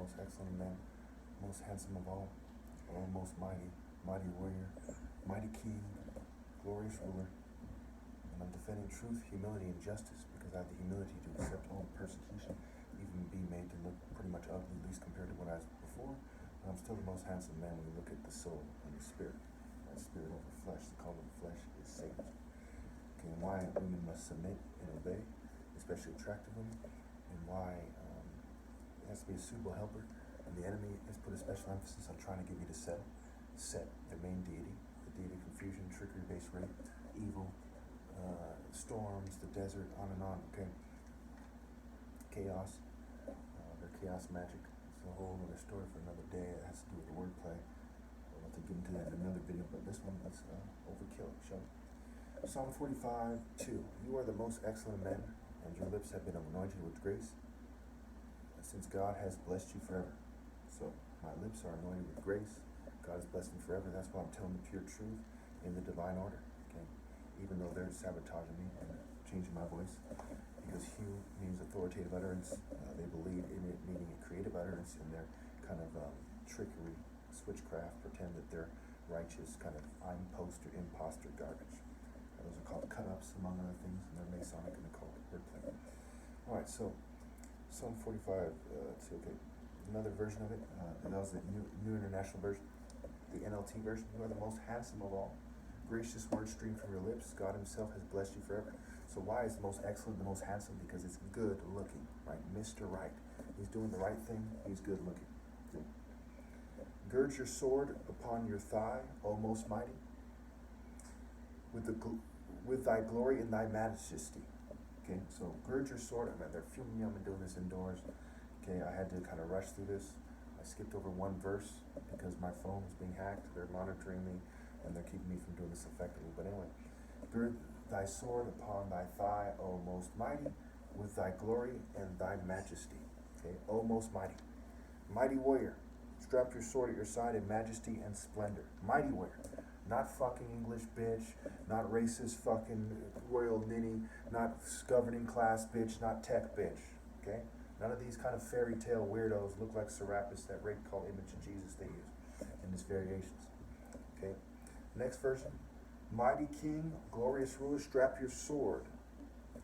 most excellent man, most handsome of all, most mighty, mighty warrior, mighty king, glorious ruler. And I'm defending truth, humility, and justice because I have the humility to accept all persecution, even being made to look pretty much ugly, at least compared to what I was before. But I'm still the most handsome man when you look at the soul and the spirit. That spirit over flesh, the call of the flesh is Satan. Okay, and why women must submit and obey, especially attractive women, and why it has to be a suitable helper. And the enemy has put a special emphasis on trying to get you to set their main deity, the deity of confusion, trickery, base rape, evil, storms, the desert, on and on. Okay, chaos, their chaos magic. It's a whole other story for another day. It has to do with the wordplay. I'll have to get into that in another video, but this one, let's overkill it, shall we? Psalm 45:2. You are the most excellent men, and your lips have been anointed with grace, since God has blessed you forever. So my lips are anointed with grace. God has blessed me forever. That's why I'm telling the pure truth in the divine order. Okay, even though they're sabotaging me and changing my voice, because Hugh means authoritative utterance. They believe in it meaning a creative utterance, and their kind of trickery, switchcraft, pretend that they're righteous, kind of imposter, imposter garbage. Those are called cut-ups, among other things, and they're Masonic and occult wordplay. All right, so Psalm 45, let's see, okay, another version of it, and that was the New International Version, the NLT version. You are the most handsome of all. Gracious words stream from your lips. God himself has blessed you forever. So why is the most excellent the most handsome? Because it's good looking, right? Mr. Right. He's doing the right thing. He's good looking. Okay. Gird your sword upon your thigh, O most mighty, with thy glory and thy majesty. Okay, so gird your sword. I mean, they're filming me. I'm doing this indoors. Okay, I had to kind of rush through this. I skipped over one verse because my phone was being hacked. They're monitoring me, and they're keeping me from doing this effectively. But anyway, gird thy sword upon thy thigh, O most mighty, with thy glory and thy majesty. Okay, O most mighty. Mighty warrior, strap your sword at your side in majesty and splendor. Mighty warrior. Not fucking English bitch, not racist fucking royal ninny, not governing class bitch, not tech bitch. Okay? None of these kind of fairy tale weirdos look like Serapis, that rape cult image of Jesus they use in its variations. Okay? Next version. Mighty king, glorious ruler, strap your sword.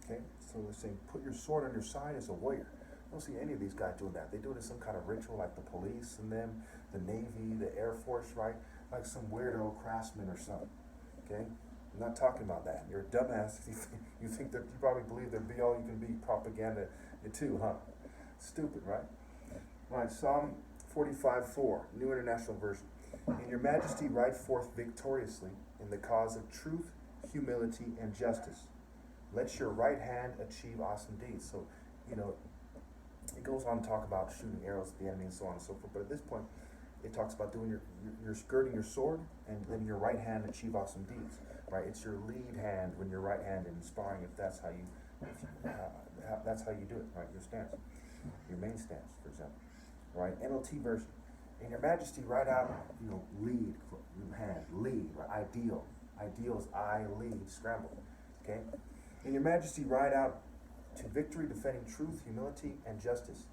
Okay? So they're saying put your sword on your side as a warrior. I don't see any of these guys doing that. They do it as some kind of ritual, like the police and them, the Navy, the Air Force, right? Like some weirdo craftsman or something. Okay? I'm not talking about that. You're a dumbass. You think that you probably believe that be all you can be propaganda too, huh? Stupid, right? All right, Psalm 45:4, New International Version. In your majesty ride forth victoriously in the cause of truth, humility, and justice. Let your right hand achieve awesome deeds. So, it goes on to talk about shooting arrows at the enemy and so on and so forth. But at this point, it talks about doing you're skirting your sword and letting your right hand achieve awesome deeds. Right? It's your lead hand when you're right-handed in sparring, if that's how you do it. Right? Your stance, your main stance, for example. Right? NLT version. In your majesty, write out, lead hand, lead. Right? Ideal. Ideal is I lead, scrambled. Okay. In your majesty, ride out to victory, defending truth, humility, and justice.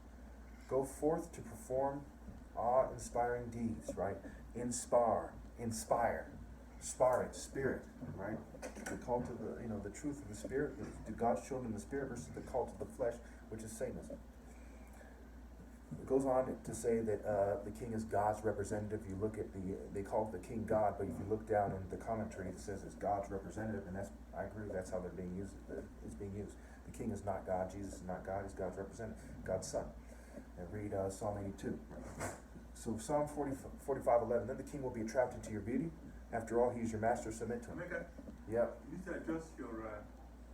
Go forth to perform awe-inspiring deeds, right? Inspire, spirit, right? The cult of the truth of the spirit, the God's children in the spirit versus the cult of the flesh, which is Satanism. It goes on to say that the king is God's representative. You look at they call it the king God, but if you look down in the commentary, it says it's God's representative, and I agree, that's how they're being used. It's being used. The king is not God. Jesus is not God. He's God's representative, God's son. And read Psalm 82. So Psalm 45:11. Then the king will be attracted to your beauty. After all, he is your master. Submit to him. Omega, Yeah. you need to adjust your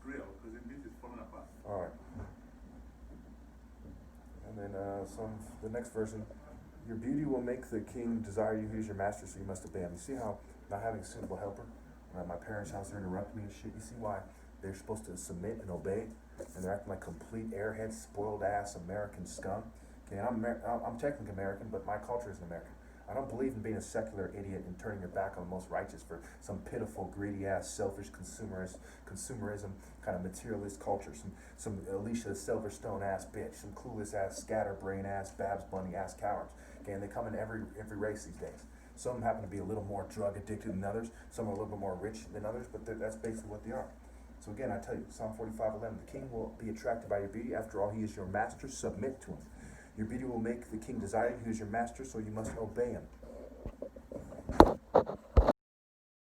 grill because this is falling apart. All right. And then the next version. Your beauty will make the king desire you. He is your master, so you must obey him. You see how not having a suitable helper, when at my parents' house, they're interrupting me and shit. You see why they're supposed to submit and obey, and they're acting like complete airheads, spoiled ass American scum. Okay, I'm technically American, but my culture isn't American. I don't believe in being a secular idiot and turning your back on the most righteous for some pitiful, greedy ass, selfish consumerism kind of materialist culture. Some Alicia Silverstone ass bitch, some clueless ass, scatterbrain ass, Babs Bunny ass cowards. Okay, and they come in every race these days. Some happen to be a little more drug addicted than others. Some are a little bit more rich than others, but that's basically what they are. So again, I tell you, Psalm 45:11, the king will be attracted by your beauty. After all, he is your master. Submit to him. Your beauty will make the king desire you. He is your master, so you must obey him.